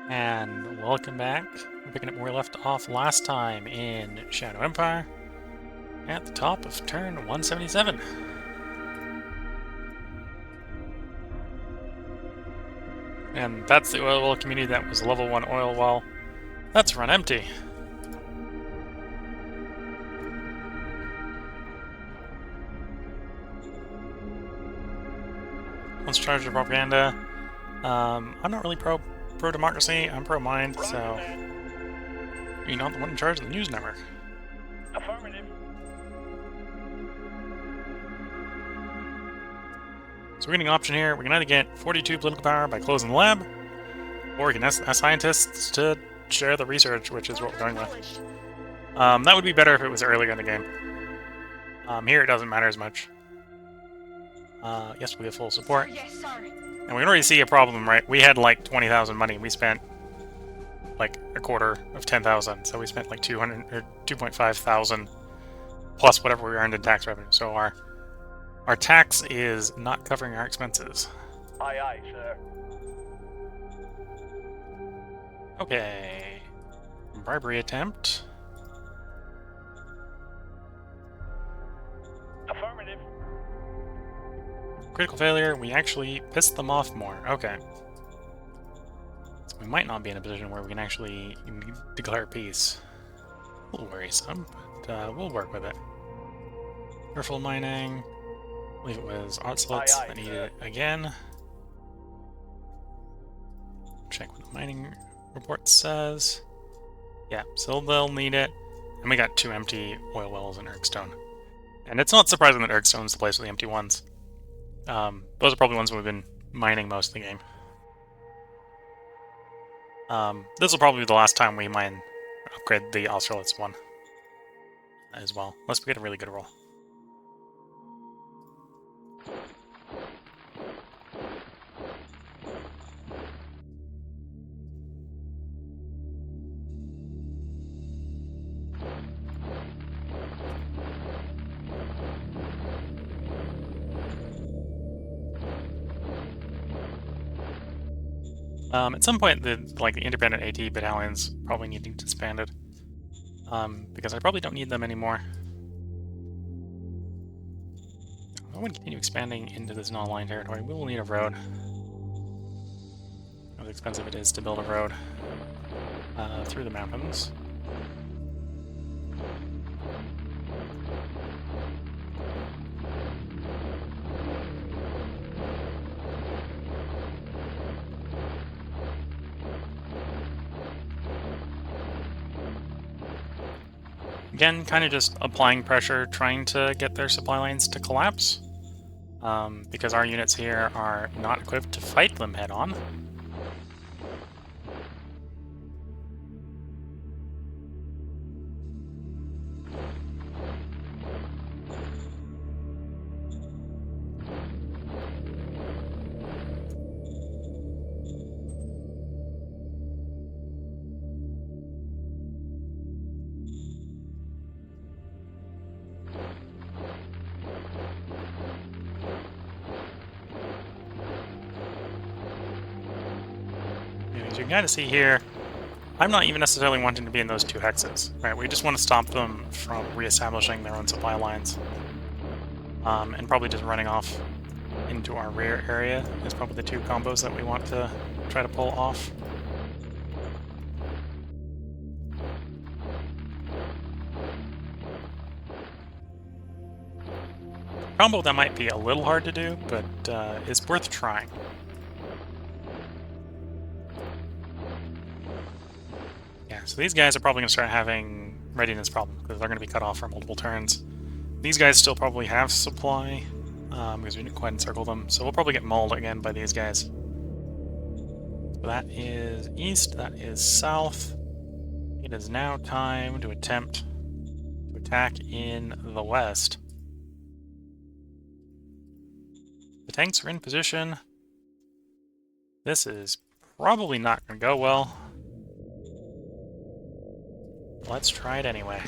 And welcome back. We're picking up where we left off last time in Shadow Empire at the top of turn 177. And that's the oil well community that was a level 1 oil well. That's run empty. Let's charge the propaganda. I'm not really pro-democracy, I'm pro-mind, so you're not the one in charge of the news network. Affirmative. So we're getting an option here. We can either get 42 political power by closing the lab, or we can ask scientists to share the research, which is what we're going with. That would be better if it was earlier in the game. Here it doesn't matter as much. Yes, we have full support. Yes, sir. And we can already see a problem, right? We had like 20,000 money. We spent like a quarter of 10,000. So we spent like 2.5 thousand plus whatever we earned in tax revenue. So our tax is not covering our expenses. Aye, aye, sir. Okay. Bribery attempt. Affirmative. Critical failure, we actually pissed them off more. Okay. So we might not be in a position where we can actually declare peace. A little worrisome, but we'll work with it. Careful mining. I believe it was ocelots that needed it again. Check what the mining report says. Yeah, so they'll need it. And we got 2 empty oil wells in Ergstone. And it's not surprising that Ergstone's the place with the empty ones. Those are probably ones we've been mining most of the game. This will probably be the last time we upgrade the ocelots one as well, unless we get a really good roll. At some point, the independent AT battalions probably need to be disbanded, because I probably don't need them anymore. I want to continue expanding into this non-aligned territory. We will need a road. How expensive it is to build a road through the mountains. Again, kind of just applying pressure, trying to get their supply lines to collapse, because our units here are not equipped to fight them head-on. As you can kind of see here, I'm not even necessarily wanting to be in those 2 hexes, right? We just want to stop them from reestablishing their own supply lines. And probably just running off into our rear area is probably the 2 combos that we want to try to pull off. Combo that might be a little hard to do, but is worth trying. Yeah, so these guys are probably going to start having readiness problems, because they're going to be cut off for multiple turns. These guys still probably have supply, because we didn't quite encircle them, so we'll probably get mauled again by these guys. So that is east, that is south. It is now time to attempt to attack in the west. The tanks are in position. This is probably not going to go well. Let's try it anyway.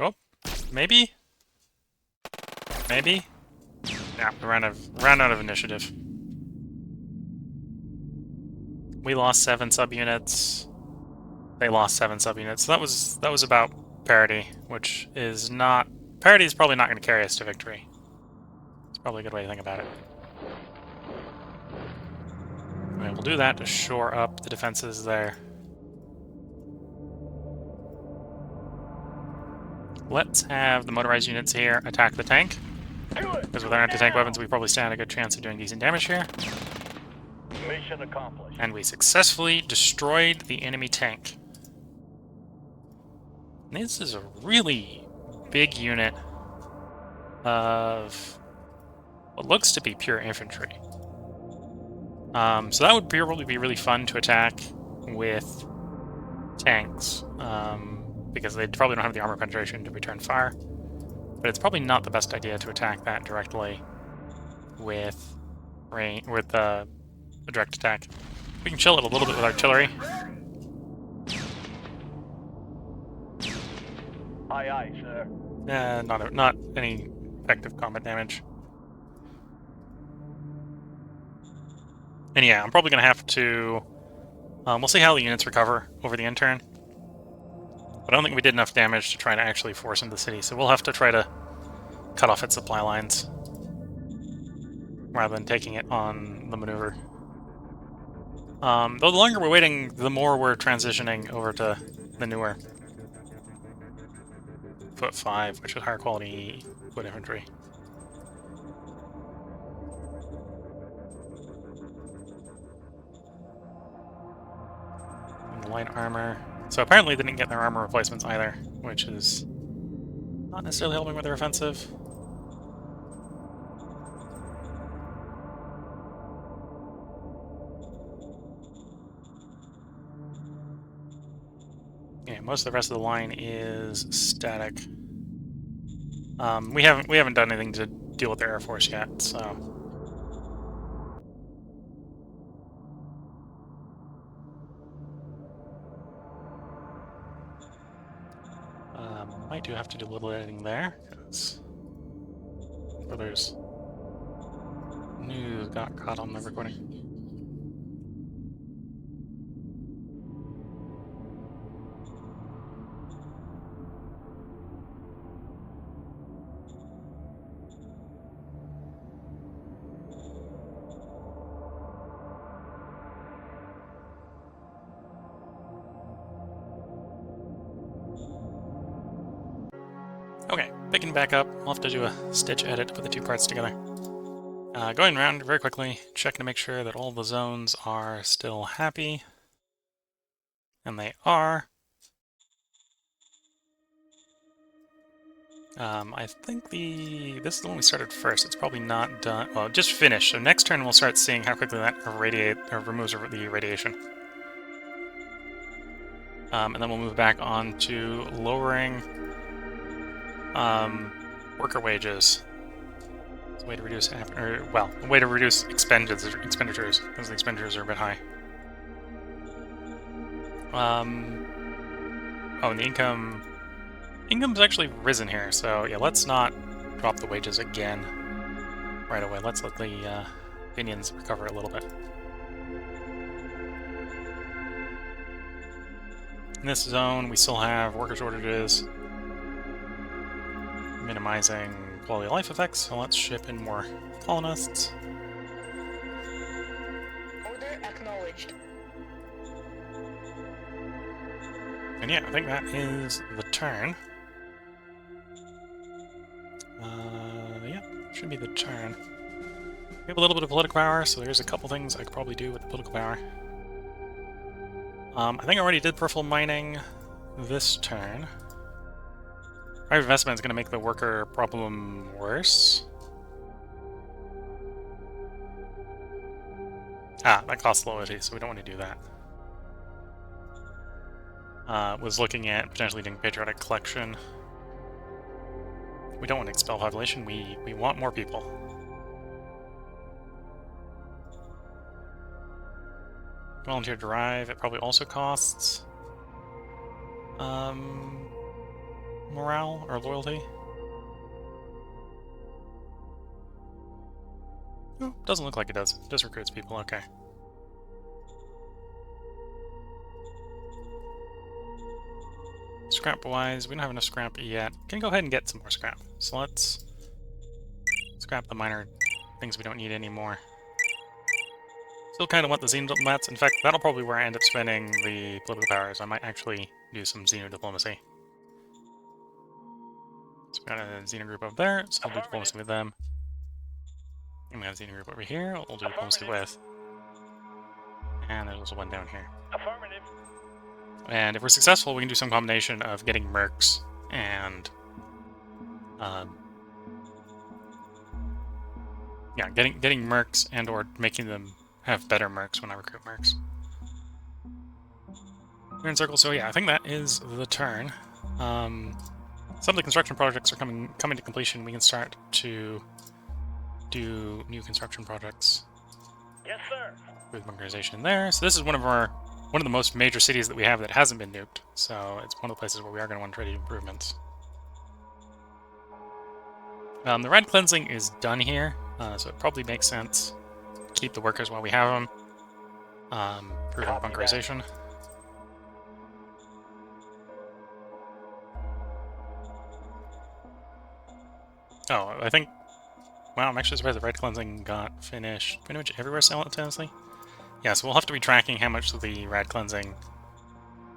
Oh, maybe? Maybe? Yeah, we ran out of initiative. We lost 7 subunits. They lost 7 subunits. So that was about parity, which is not... Parity is probably not going to carry us to victory. It's probably a good way to think about it. And we'll do that to shore up the defenses there. Let's have the motorized units here attack the tank. Because with our anti-tank weapons, we probably stand a good chance of doing decent damage here. Mission accomplished. And we successfully destroyed the enemy tank. This is a really big unit of what looks to be pure infantry. So that would probably be really fun to attack with tanks, because they probably don't have the armor penetration to return fire. But it's probably not the best idea to attack that directly with a direct attack. We can chill it a little bit with artillery. Aye, aye, sir. Not any effective combat damage. And yeah, I'm probably going to have to... we'll see how the units recover over the intern. But I don't think we did enough damage to try to actually force into the city, so we'll have to try to cut off its supply lines rather than taking it on the maneuver. Though the longer we're waiting, the more we're transitioning over to the newer Foot 5, which is higher quality foot infantry. And light armor. So apparently they didn't get their armor replacements either, which is not necessarily helping with their offensive. Yeah, most of the rest of the line is static. We haven't done anything to deal with their Air Force yet, so... might do have to do a little editing there, because Brothers News got caught on the recording. Okay, picking back up, I'll have to do a stitch edit to put the two parts together. Going around very quickly, checking to make sure that all the zones are still happy. And they are. I think this is the one we started first. It's probably not done. Well, just finished. So next turn we'll start seeing how quickly that removes the radiation. And then we'll move back on to lowering worker wages. It's a way to reduce, a way to reduce expenditures, because the expenditures are a bit high. Oh, and the income's actually risen here, so yeah, let's not drop the wages again right away. Let's let the opinions recover a little bit. In this zone, we still have worker shortages, minimizing quality of life effects, so let's ship in more colonists. Order acknowledged. And yeah, I think that is the turn. Yeah, should be the turn. We have a little bit of political power, so there's a couple things I could probably do with the political power. I think I already did peripheral mining this turn. Our investment is going to make the worker problem worse. Ah, that costs loyalty, so we don't want to do that. Was looking at potentially doing patriotic collection. We don't want to expel population, we want more people. Volunteer drive, it probably also costs morale or loyalty. Oh, doesn't look like it does. It just recruits people, okay. Scrap-wise, we don't have enough scrap yet. Can go ahead and get some more scrap. So let's scrap the minor things we don't need anymore. Still kind of want the Xeno diplomats. In fact, that'll probably where I end up spending the political powers. I might actually do some Xeno diplomacy. So we got a Xeno group up there, so we'll do diplomacy with them. And we got a Xeno group over here, we'll do diplomacy with. And there's also one down here. Affirmative. And if we're successful, we can do some combination of getting mercs and... yeah, getting mercs and or making them have better mercs when I recruit mercs. We're in circle, so yeah, I think that is the turn. Some of the construction projects are coming to completion. We can start to do new construction projects. Yes, sir. With bunkerization there. So this is one of the most major cities that we have that hasn't been nuked. So it's one of the places where we are going to want to try to do improvements. The red cleansing is done here, so it probably makes sense to keep the workers while we have them. Improving bunkerization. Oh, I think... Wow, I'm actually surprised the red cleansing got finished pretty much everywhere simultaneously. Yeah, so we'll have to be tracking how much the red cleansing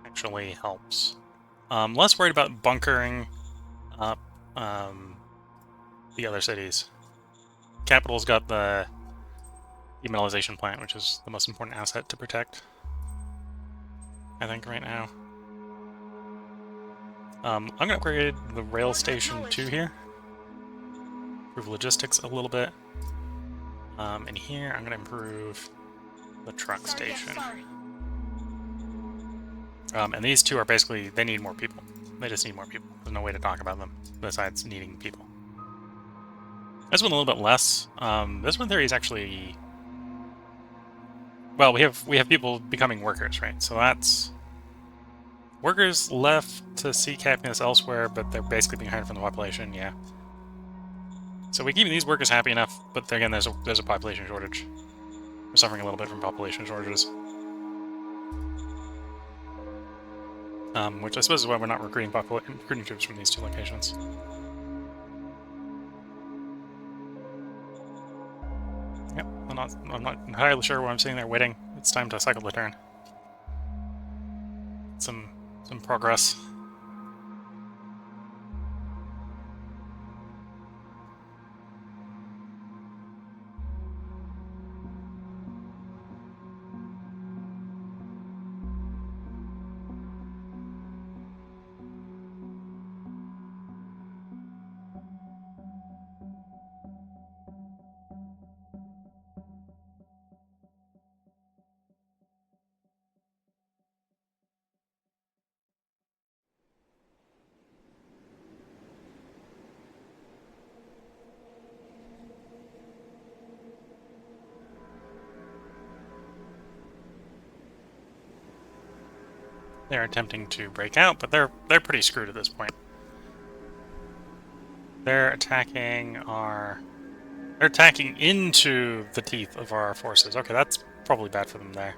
actually helps. Less worried about bunkering up the other cities. Capital's got the demetallization plant, which is the most important asset to protect, I think, right now. I'm going to upgrade the rail station 2 here. Improve logistics a little bit. And here I'm going to improve the truck station. And these two are basically, they need more people. They just need more people. There's no way to talk about them besides needing people. This one a little bit less. This one theory is actually... Well, we have people becoming workers, right? So that's... Workers left to seek happiness elsewhere, but they're basically being hired from the population, yeah. So we keep these workers happy enough, but again, there's a population shortage. We're suffering a little bit from population shortages. Which I suppose is why we're not recruiting troops from these two locations. Yep, I'm not entirely sure why I'm sitting there waiting. It's time to cycle the turn. Some progress. They're attempting to break out, but they're pretty screwed at this point. They're attacking into the teeth of our forces. Okay, that's probably bad for them there.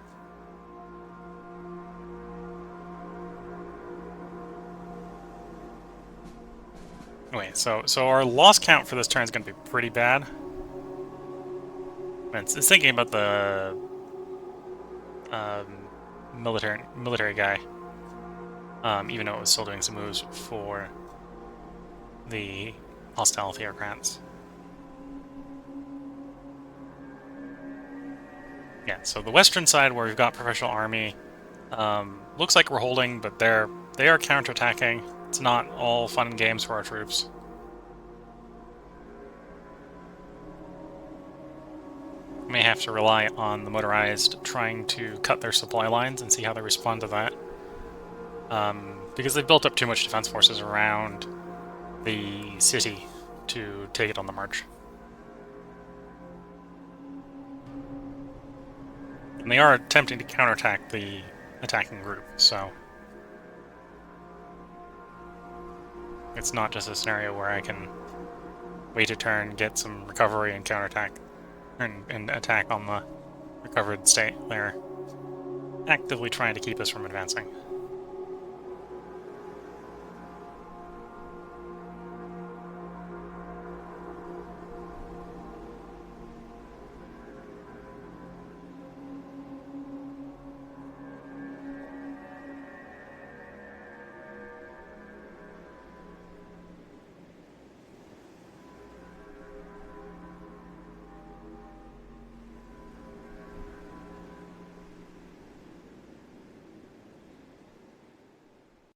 Wait, so our loss count for this turn is going to be pretty bad. It's thinking about the military guy. Even though it was still doing some moves for the hostile theocrats. Yeah, so the western side where we've got professional army looks like we're holding, but they are counterattacking. It's not all fun and games for our troops. We may have to rely on the motorized trying to cut their supply lines and see how they respond to that. Because they've built up too much defense forces around the city to take it on the march. And they are attempting to counterattack the attacking group, so... It's not just a scenario where I can wait a turn, get some recovery, and counterattack. and attack on the recovered state. They're actively trying to keep us from advancing.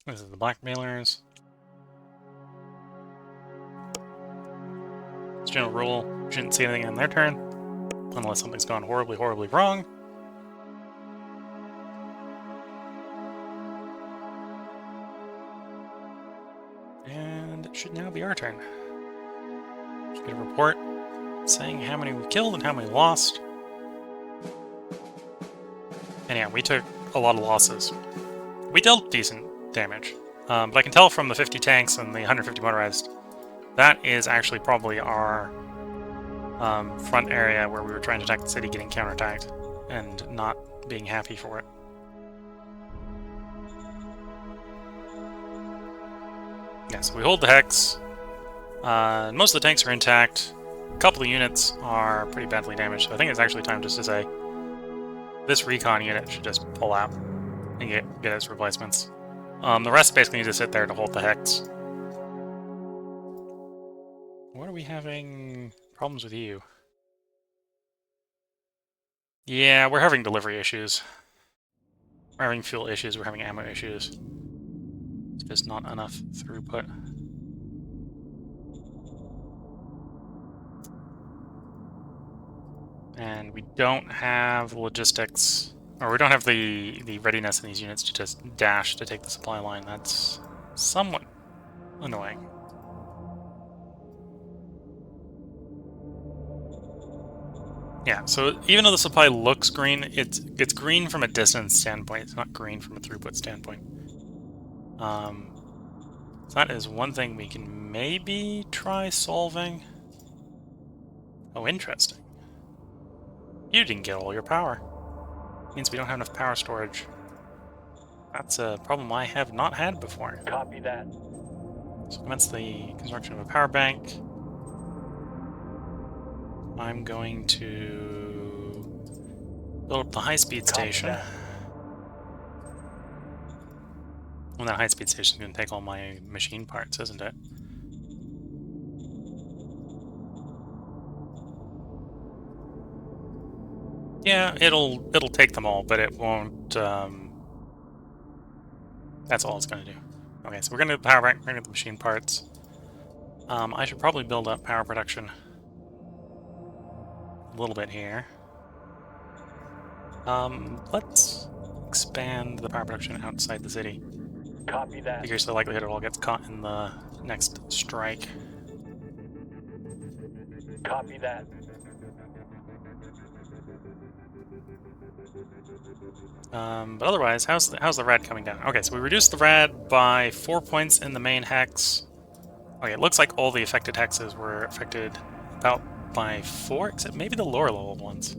This is the blackmailers. It's general rule, you shouldn't see anything in their turn, unless something's gone horribly, horribly wrong. And it should now be our turn. Just get a report saying how many we killed and how many lost. And yeah, we took a lot of losses. We dealt decent damage, but I can tell from the 50 tanks and the 150 motorized, that is actually probably our front area where we were trying to attack the city getting counterattacked and not being happy for it. Yeah, so we hold the hex. Most of the tanks are intact. A couple of units are pretty badly damaged, so I think it's actually time just to say this recon unit should just pull out and get its replacements. The rest basically need to sit there to hold the hex. What are we having problems with you? Yeah, we're having delivery issues. We're having fuel issues, we're having ammo issues. It's just not enough throughput. And we don't have logistics, or we don't have the readiness in these units to just dash to take the supply line. That's somewhat annoying. Yeah, so even though the supply looks green, it's green from a distance standpoint. It's not green from a throughput standpoint. So that is one thing we can maybe try solving. Oh, interesting. You didn't get all your power. Means we don't have enough power storage. That's a problem I have not had before. Copy that. So commence the construction of a power bank. I'm going to build up the high-speed station. That. Well, that high-speed station is going to take all my machine parts, isn't it? Yeah, it'll take them all, but it won't. That's all it's going to do. Okay, so we're going to do the power bank. We're going to do the machine parts. I should probably build up power production a little bit here. Let's expand the power production outside the city. Copy that. Figures the likelihood it all gets caught in the next strike. Copy that. But otherwise, how's the rad coming down? Okay, so we reduced the rad by 4 points in the main hex. Okay, it looks like all the affected hexes were affected about by 4, except maybe the lower level ones.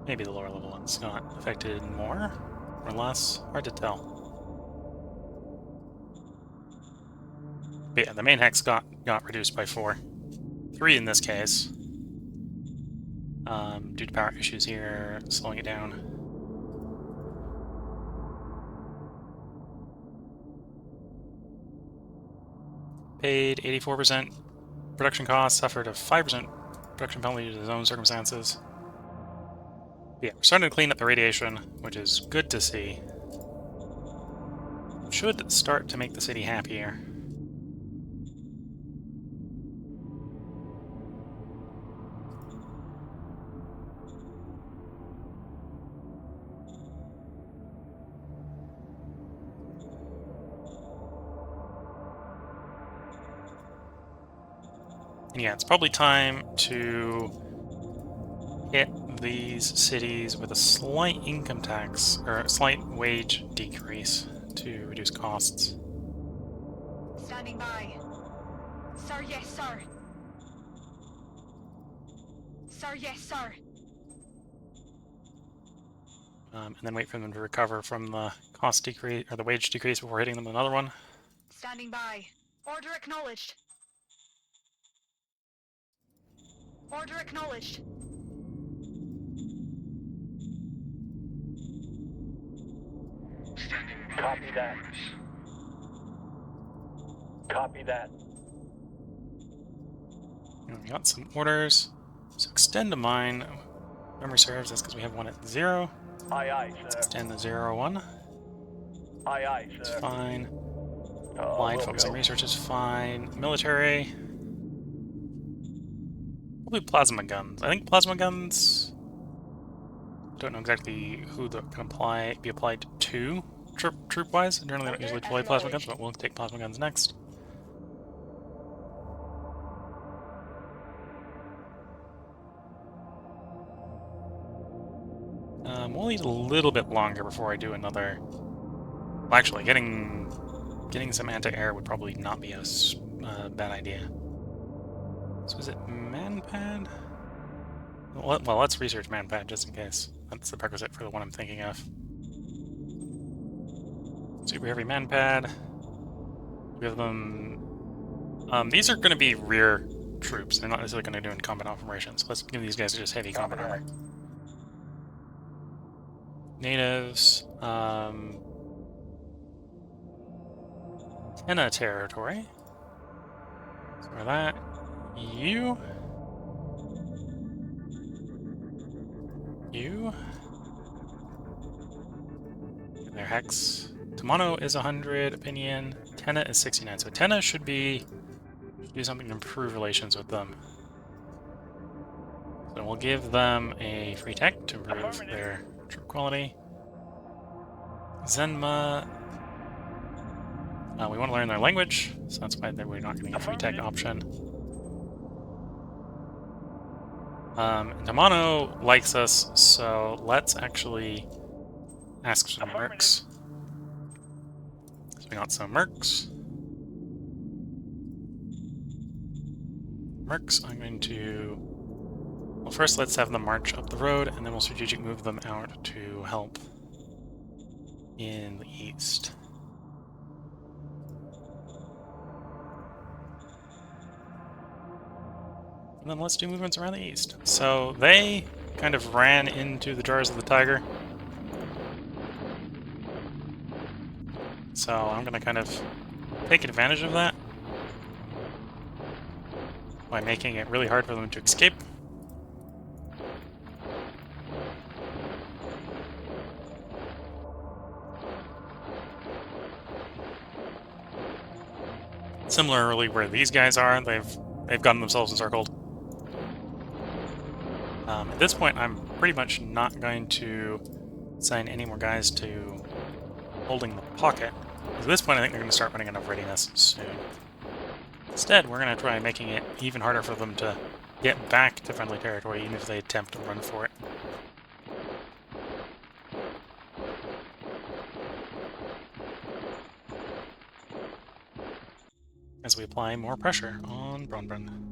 Maybe the lower level ones got affected more or less. Hard to tell. But yeah, the main hex got reduced by 4. 3 in this case. Due to power issues here, slowing it down. Paid 84% production costs, suffered a 5% production penalty due to his own circumstances. Yeah, we're starting to clean up the radiation, which is good to see. Should start to make the city happier. And yeah, it's probably time to hit these cities with a slight income tax, or a slight wage decrease to reduce costs. Standing by. Sir, yes, sir. Sir, yes, sir. And then wait for them to recover from the cost decrease, or the wage decrease before hitting them with another one. Standing by. Order acknowledged. Order acknowledged. Copy that. Copy that. We got some orders. So extend to mine. Memory serves, that's because we have one at 0. Aye, aye, Let's sir. extend the 0, 1. Aye, aye, It's sir. fine. Oh, Applied we'll focusing go. research is fine. Military. Probably plasma guns. I think plasma guns. Don't know exactly who that can be applied to troop-wise. Generally, they don't usually deploy plasma guns, but we'll take plasma guns next. We'll need a little bit longer before I do another. Well, actually, getting some anti-air would probably not be a bad idea. So is it manpad? Well, let's research manpad just in case. That's the prerequisite for the one I'm thinking of. Super heavy manpad. Give them. These are going to be rear troops. They're not necessarily going to do in combat operations. Let's give these guys just heavy combat armor. Natives. Xeno territory. So for that, you. Their hex. Tamano is 100, opinion. Tenna is 69. So Tenna should do something to improve relations with them. So we'll give them a free tech to improve their troop quality. Zenma. We want to learn their language, so that's why we're not getting a free tech option. Tamano likes us, so let's actually ask some mercs. So we got some mercs. I'm going to... Well, first let's have them march up the road, and then we'll strategic move them out to help in the east. And then let's do movements around the east. So they kind of ran into the jaws of the tiger. So I'm going to kind of take advantage of that by making it really hard for them to escape. Similarly, where these guys are, they've gotten themselves encircled. At this point, I'm pretty much not going to assign any more guys to holding the pocket. At this point, I think they're going to start running out of readiness soon. Instead, we're going to try making it even harder for them to get back to friendly territory, even if they attempt to run for it. As we apply more pressure on Bronbrun.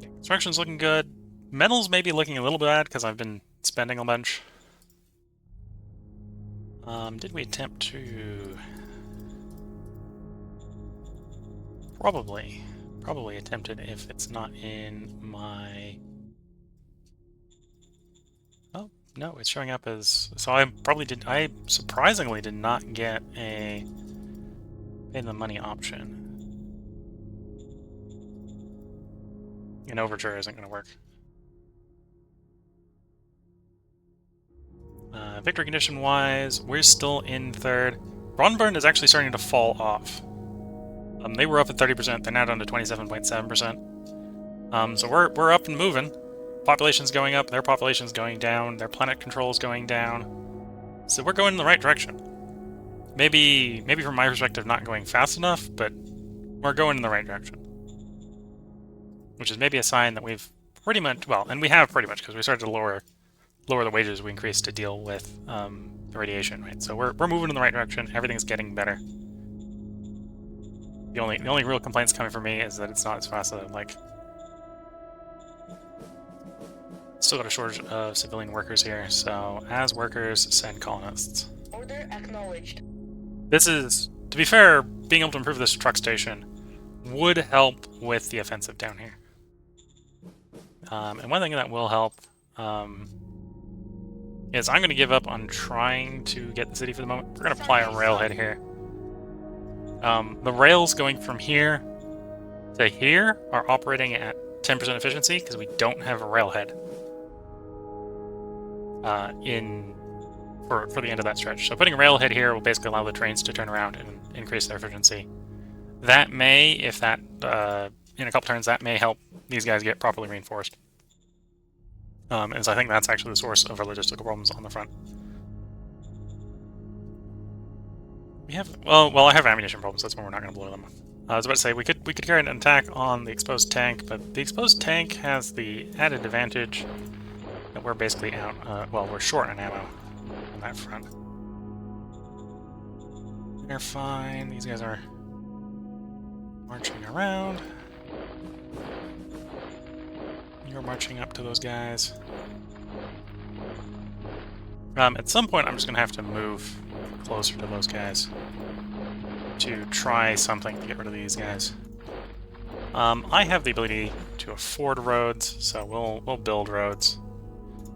Construction's looking good. Metals may be looking a little bad because I've been spending a bunch. Did we attempt to... Probably attempted if it's not in my... Oh, no, it's showing up as... So I surprisingly did not get a pay the money option. An overture isn't going to work. Victory condition wise, we're still in third. Bronburn is actually starting to fall off. They were up at 30%, they're now down to 27.7%. So we're up and moving. Population's going up, their population's going down, their planet control's going down. So we're going in the right direction. Maybe from my perspective not going fast enough, but we're going in the right direction. Which is maybe a sign that we've pretty much, well, and we have pretty much, because we started to lower the wages we increased to deal with the radiation, right? So we're moving in the right direction, everything's getting better. The only real complaints coming from me is that it's not as fast as I'd like. Still got a shortage of civilian workers here, so as workers, send colonists. Order acknowledged. This is, to be fair, being able to improve this truck station would help with the offensive down here. And one thing that will help is I'm going to give up on trying to get the city for the moment. We're going to apply a railhead here. The rails going from here to here are operating at 10% efficiency because we don't have a railhead for the end of that stretch. So putting a railhead here will basically allow the trains to turn around and increase their efficiency. That may, if that, in a couple turns, that may help these guys get properly reinforced. As I think that's actually the source of our logistical problems on the front. We have, well, I have ammunition problems, that's when we're not going to blow them. I was about to say, we could carry an attack on the exposed tank, but the exposed tank has the added advantage that we're basically out, well, we're short on ammo on that front. They're fine, these guys are marching around. You're marching up to those guys. At some point, I'm just going to have to move closer to those guys to try something to get rid of these guys. I have the ability to afford roads, so we'll build roads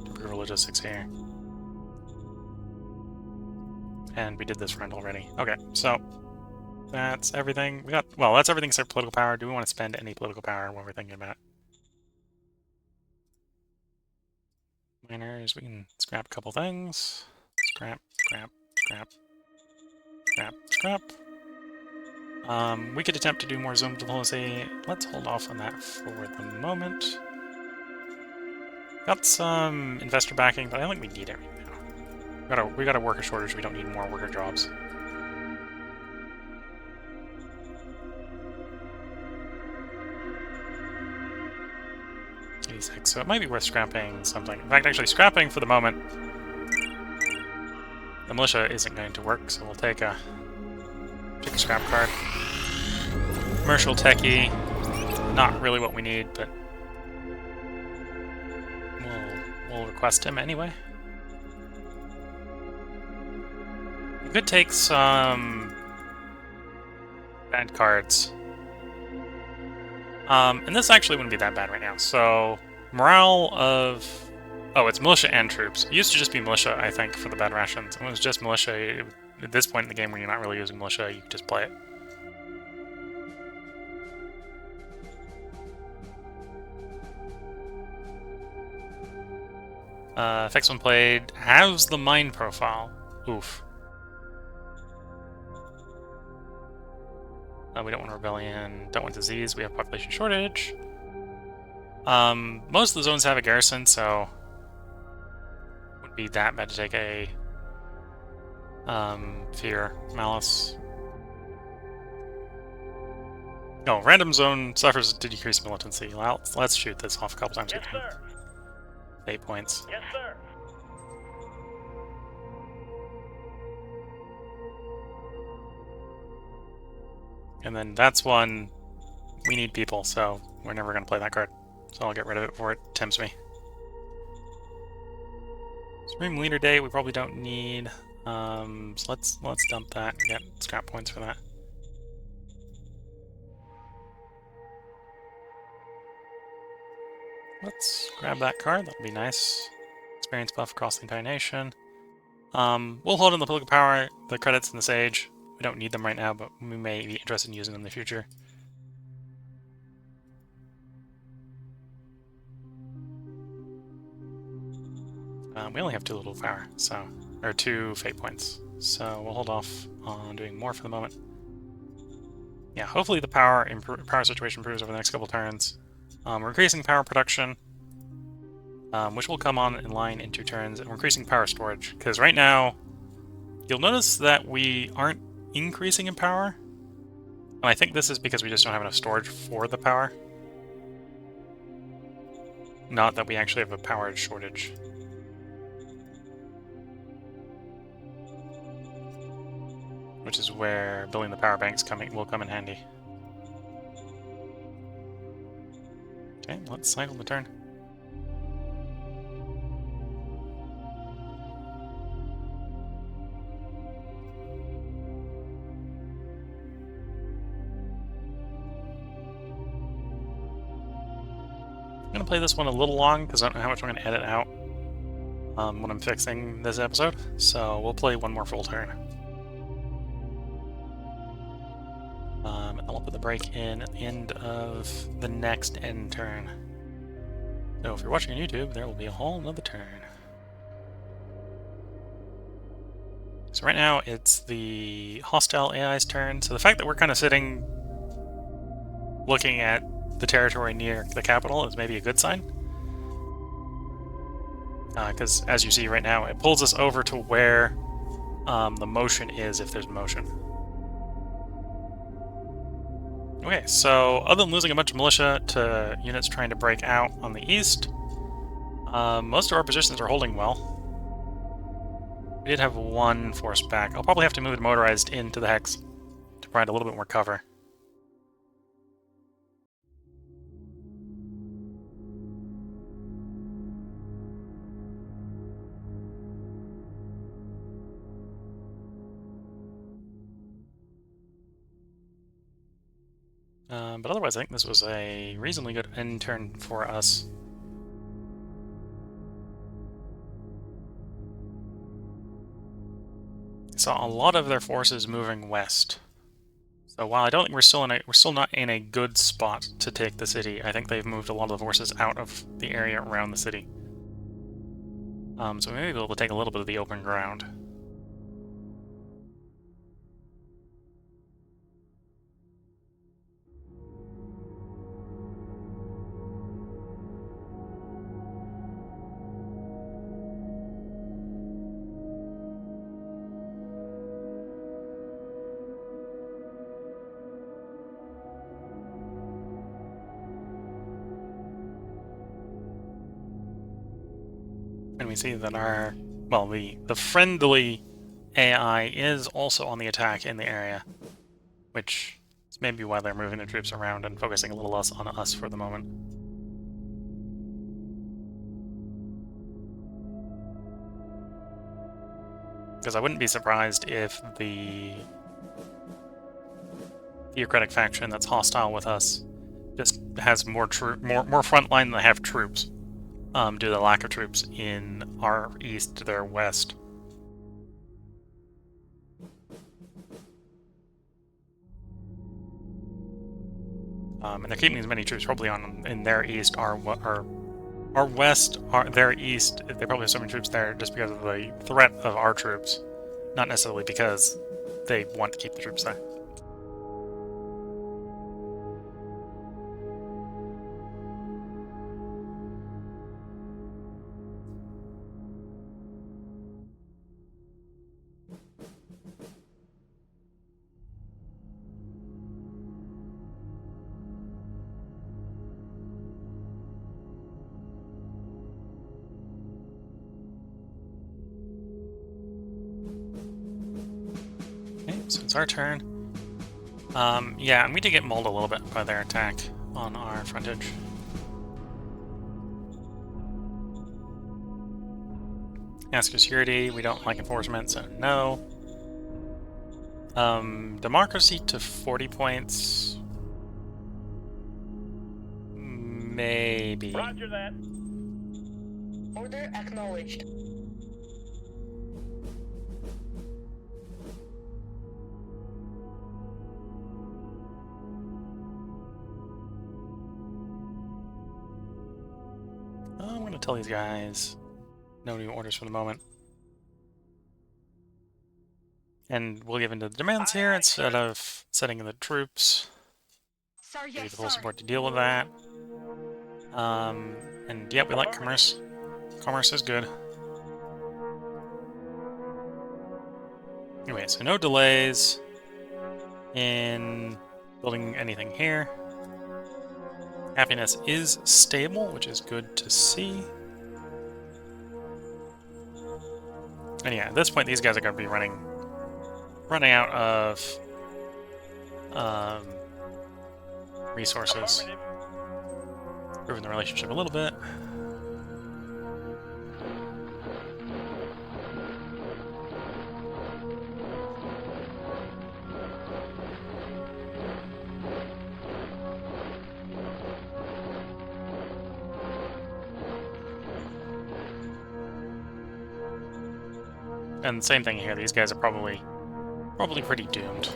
to improve our logistics here. And we did this front already. Okay, so that's everything. We got, well, that's everything except political power. Do we want to spend any political power when we're thinking about? Miners, we can scrap a couple things. Scrap, scrap, scrap, scrap, scrap. We could attempt to do more zone diplomacy. Let's hold off on that for the moment. Got some investor backing, but I don't think we need it right now. We got a worker shortage. We don't need more worker jobs. So it might be worth scrapping something. In fact, actually, scrapping for the moment. The militia isn't going to work, so we'll take a scrap card. Commercial techie, not really what we need, but we'll request him anyway. We could take some bad cards. And this actually wouldn't be that bad right now. So, morale of... Oh, it's militia and troops. It used to just be militia, I think, for the bad rations. When it was just militia, at this point in the game when you're not really using militia, you can just play it. Effects when played has the mine profile. Oof. We don't want rebellion, don't want disease, we have population shortage. Most of the zones have a garrison, so it wouldn't be that bad to take a fear, malice. No, random zone suffers to decrease militancy. Well, let's shoot this off a couple times. Yes, sir. 8 points. Yes, sir. And then that's one we need people, so we're never going to play that card. So I'll get rid of it before it tempts me. Supreme Leader Day we probably don't need. So let's dump that and get scrap points for that. Let's grab that card, that'll be nice. Experience buff across the entire nation. We'll hold on the political power, the credits, and the sage. We don't need them right now, but we may be interested in using them in the future. We only have 2 little power, so, or 2 fate points, so we'll hold off on doing more for the moment. Yeah, hopefully the power situation improves over the next couple turns. We're increasing power production, which will come on in line in 2 turns, and we're increasing power storage, because right now, you'll notice that we aren't increasing in power, and I think this is because we just don't have enough storage for the power. Not that we actually have a power shortage. Which is where building the power banks will come in handy. Okay, let's cycle the turn. I'm going to play this one a little long because I don't know how much I'm going to edit out when I'm fixing this episode. So we'll play one more full turn. And then we'll put the break in at the end of the next end turn. So if you're watching on YouTube, there will be a whole nother turn. So right now it's the hostile AI's turn. So the fact that we're kind of sitting looking at the territory near the capital is maybe a good sign. Because as you see right now, it pulls us over to where the motion is if there's motion. Okay, so other than losing a bunch of militia to units trying to break out on the east, most of our positions are holding well. We did have one force back. I'll probably have to move it motorized into the hex to provide a little bit more cover. But otherwise, I think this was a reasonably good end turn for us. Saw a lot of their forces moving west. So while I don't think we're still not in a good spot to take the city, I think they've moved a lot of the forces out of the area around the city. So we may be able to take a little bit of the open ground. And we see that the friendly AI is also on the attack in the area, which is maybe why they're moving their troops around and focusing a little less on us for the moment. Because I wouldn't be surprised if the theocratic faction that's hostile with us just has more frontline than they have troops, due to the lack of troops in our east to their west. And they're keeping as many troops probably in their east, our west, their east. They probably have so many troops there just because of the threat of our troops, not necessarily because they want to keep the troops there. Okay, so it's our turn. Yeah, and we did get mauled a little bit by their attack on our frontage. Ask for security, we don't like enforcement, so no. Democracy to 40 points. Maybe. Roger that. Order acknowledged. I'm going to tell these guys no new orders for the moment. And we'll give into the demands here instead of setting in the troops. Sir, Give you yes, the full sir. support to deal with that. And yeah, we like commerce. Commerce is good. Anyway, so no delays in building anything here. Happiness is stable, which is good to see. And yeah, at this point, these guys are going to be running out of resources. Improving the relationship a little bit. And same thing here, these guys are probably pretty doomed.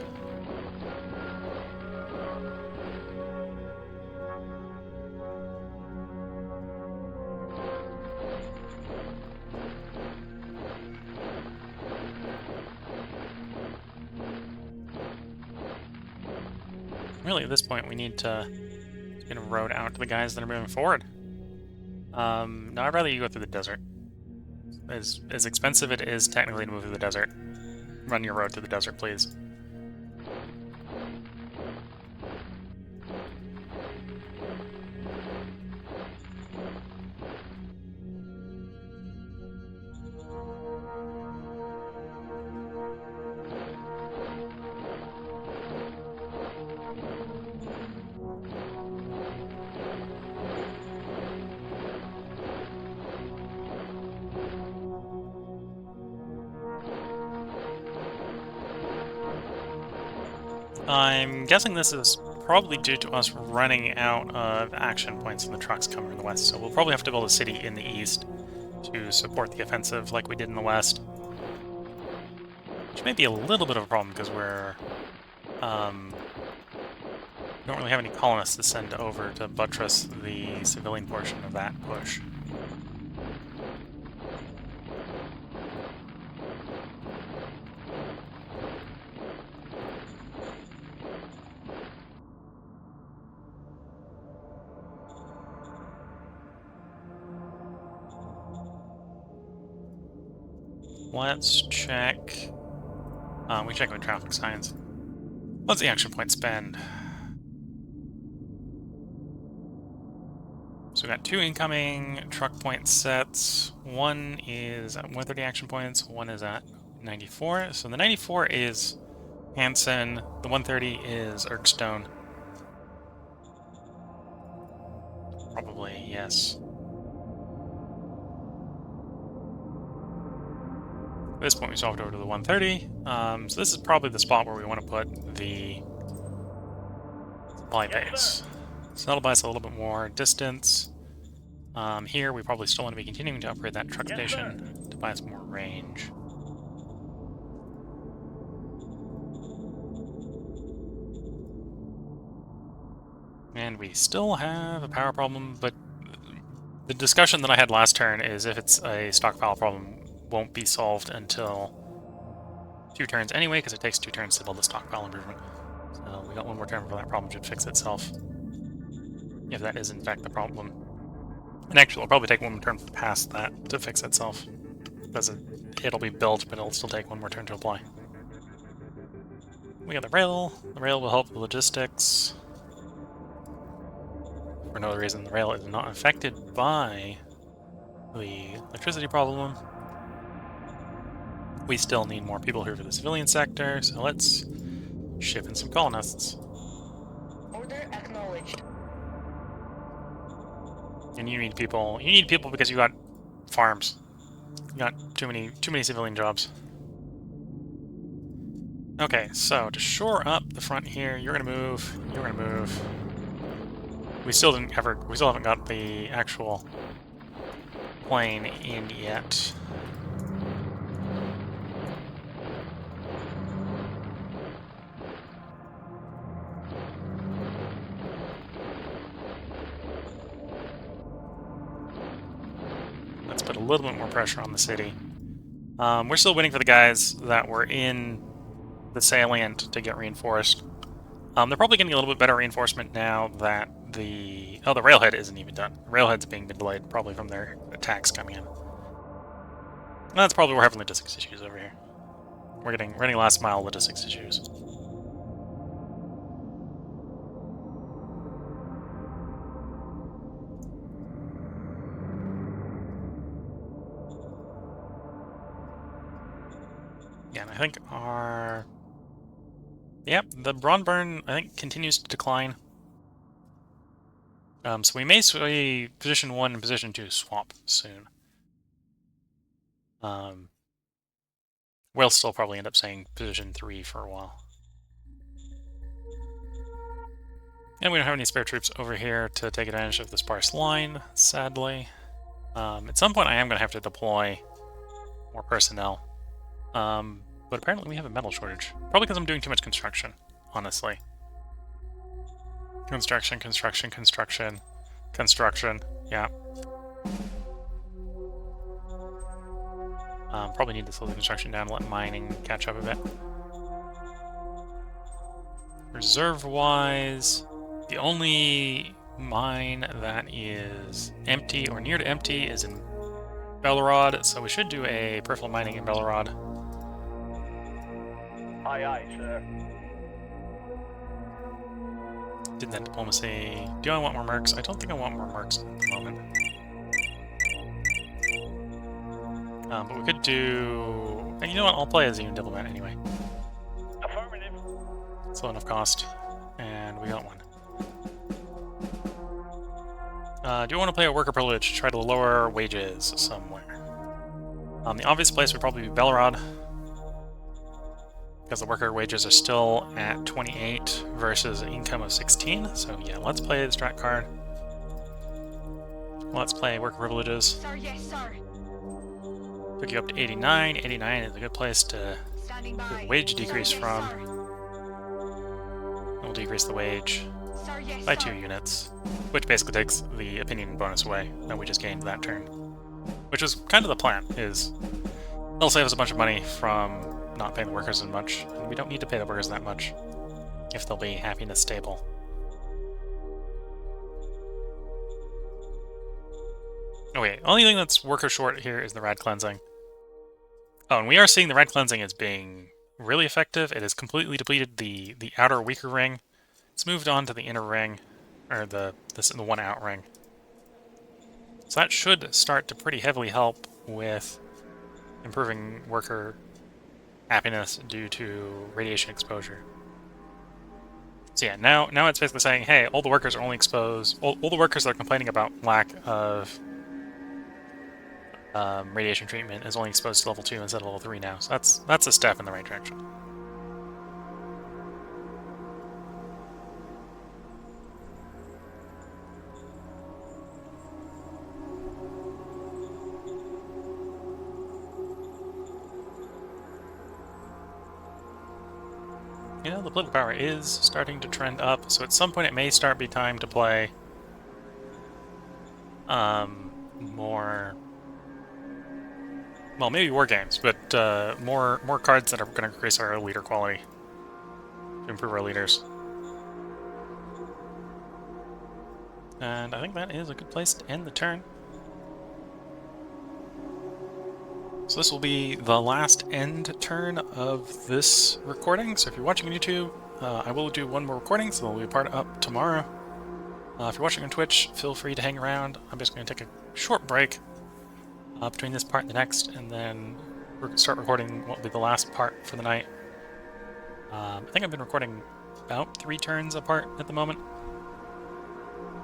Really, at this point, we need to get a road out to the guys that are moving forward. No, I'd rather you go through the desert. As expensive it is technically to move through the desert, run your road to the desert, please. I'm guessing this is probably due to us running out of action points in the trucks coming from the west, so we'll probably have to build a city in the east to support the offensive like we did in the west. Which may be a little bit of a problem because we're... don't really have any colonists to send over to buttress the civilian portion of that push. Let's check. We check with traffic signs. What's the action point spend? So we got 2 incoming truck point sets. One is at 130 action points, one is at 94. So the 94 is Hansen, the 130 is Ergstone. Probably, yes. At this point, we swapped over to the 130. So this is probably the spot where we want to put the supply base. So that'll buy us a little bit more distance. Here, we probably still want to be continuing to upgrade that truck station to buy us more range. And we still have a power problem, but the discussion that I had last turn is if it's a stockpile problem, won't be solved until 2 turns anyway, because it takes 2 turns to build a stockpile improvement. So we got 1 more turn before that problem should fix itself. If that is in fact the problem. And actually, it'll probably take 1 more turn past that to fix itself. Because it'll be built, but it'll still take 1 more turn to apply. We got the rail. The rail will help the logistics. For no other reason, the rail is not affected by the electricity problem. We still need more people here for the civilian sector, so let's ship in some colonists. Order acknowledged. And you need people. You need people because you got farms. You got too many civilian jobs. Okay, so to shore up the front here, you're gonna move. You're gonna move. We still haven't got the actual plane in yet. Let's put a little bit more pressure on the city. We're still waiting for the guys that were in the salient to get reinforced. They're probably getting a little bit better reinforcement now that the railhead isn't even done. The railhead's being delayed, probably from their attacks coming in. And that's probably where we're having logistics issues over here. We're getting last mile logistics issues. Yeah, and I think our... Yep, the Braun burn, I think, continues to decline. So we may see position 1 and position 2 swap soon. We'll still probably end up saying position 3 for a while. And we don't have any spare troops over here to take advantage of the sparse line, sadly. At some point I am going to have to deploy more personnel. But apparently we have a metal shortage. Probably because I'm doing too much construction, honestly. Construction, construction, construction, construction. Yeah. Probably need to slow the construction down, let mining catch up a bit. Reserve-wise, the only mine that is empty or near to empty is in Belorod, so we should do a peripheral mining in Belorod. Aye, aye, sir. Did that diplomacy. Do I want more mercs? I don't think I want more mercs at the moment. But we could do... And you know what? I'll play as a Xeno diplomat anyway. Affirmative. It's low enough cost. And we got one. Do you want to play a worker privilege to try to lower wages somewhere? The obvious place would probably be Belorod, because the worker wages are still at 28 versus an income of 16. So yeah, let's play the strat card. Let's play worker privileges. Sir, yes, sir. Took you up to 89. 89 is a good place to Standing do by. a wage decrease Sir, yes, from. sir. We'll decrease the wage Sir, yes, by sir. 2 units, which basically takes the opinion bonus away that we just gained that turn. Which was kind of the plan, is they'll save us a bunch of money from not paying the workers as much, and we don't need to pay the workers that much if they'll be happiness stable. Okay, only thing that's worker short here is the rad cleansing. Oh, and we are seeing the rad cleansing as being really effective. It has completely depleted the outer weaker ring. It's moved on to the inner ring, or the one out ring. So that should start to pretty heavily help with improving worker happiness due to radiation exposure. So yeah, now it's basically saying, hey, all the workers are only exposed. All the workers that are complaining about lack of radiation treatment is only exposed to level 2 instead of level 3 now. So that's a step in the right direction. You know, the political power is starting to trend up, so at some point it may start be time to play more, well, maybe war games, but more cards that are going to increase our leader quality to improve our leaders. And I think that is a good place to end the turn. So this will be the last end turn of this recording. So if you're watching on YouTube, I will do one more recording, so there'll be a part up tomorrow. If you're watching on Twitch, feel free to hang around. I'm just going to take a short break between this part and the next, and then start recording what will be the last part for the night. I think I've been recording about 3 turns apart at the moment,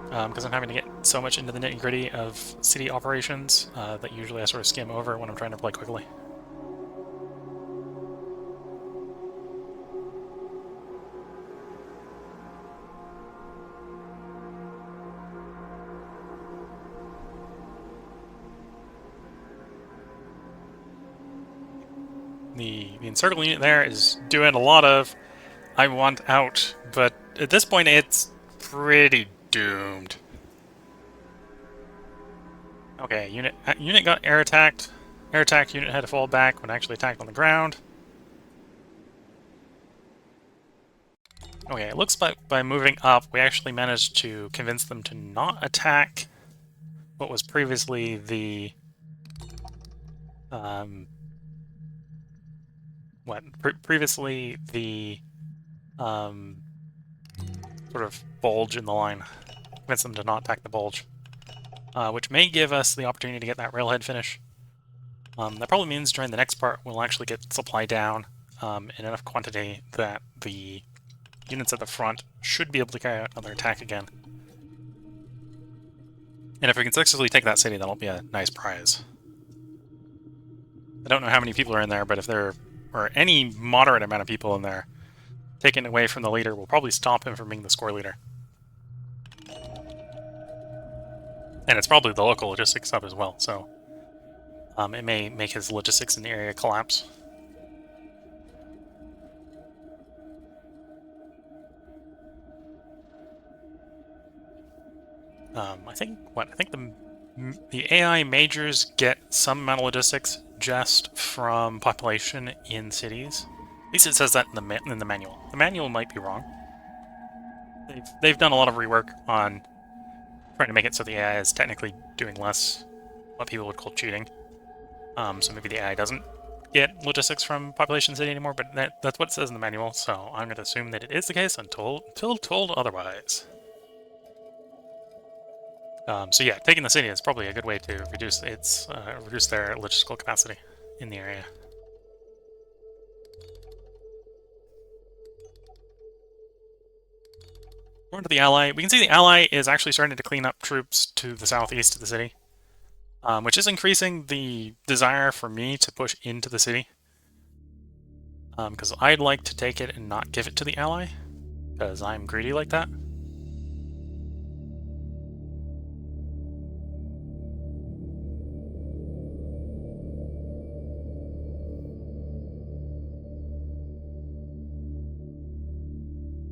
because I'm having to get so much into the nitty-gritty of city operations that usually I sort of skim over when I'm trying to play quickly. The encircle unit there is doing a lot of I want out, but at this point it's pretty doomed. Okay, unit got air attacked. Air attack unit had to fall back when actually attacked on the ground. Okay, it looks like by moving up, we actually managed to convince them to not attack what was previously the previously the sort of bulge in the line. Convince them to not attack the bulge, which may give us the opportunity to get that railhead finish. That probably means during the next part we'll actually get supply down in enough quantity that the units at the front should be able to carry out another attack again. And if we can successfully take that city, that'll be a nice prize. I don't know how many people are in there, but if there are any moderate amount of people in there, taken away from the leader will probably stop him from being the score leader. And it's probably the local logistics hub as well, so it may make his logistics in the area collapse. I think the AI majors get some amount of logistics just from population in cities. At least it says that in the manual. The manual might be wrong. They've done a lot of rework on trying to make it so the AI is technically doing less, what people would call cheating. So maybe the AI doesn't get logistics from population city anymore, but that's what it says in the manual, so I'm going to assume that it is the case until told otherwise. So yeah, taking the city is probably a good way to reduce their logistical capacity in the area. More to the ally. We can see the ally is actually starting to clean up troops to the southeast of the city, which is increasing the desire for me to push into the city. Because I'd like to take it and not give it to the ally, because I'm greedy like that.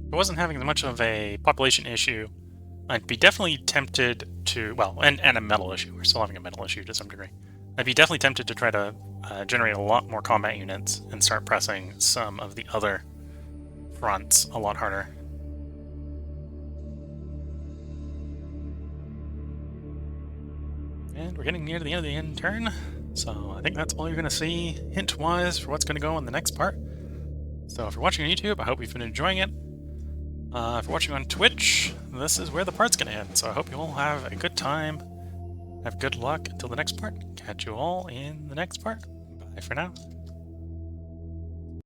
If I wasn't having much of a population issue, I'd be definitely tempted to, well, and a metal issue. We're still having a metal issue to some degree. I'd be definitely tempted to try to generate a lot more combat units and start pressing some of the other fronts a lot harder. And we're getting near the end of the end turn, so I think that's all you're going to see hint-wise for what's going to go in the next part. So if you're watching on YouTube, I hope you've been enjoying it. If you're watching on Twitch, this is where the part's going to end, so I hope you all have a good time. Have good luck until the next part. Catch you all in the next part. Bye for now.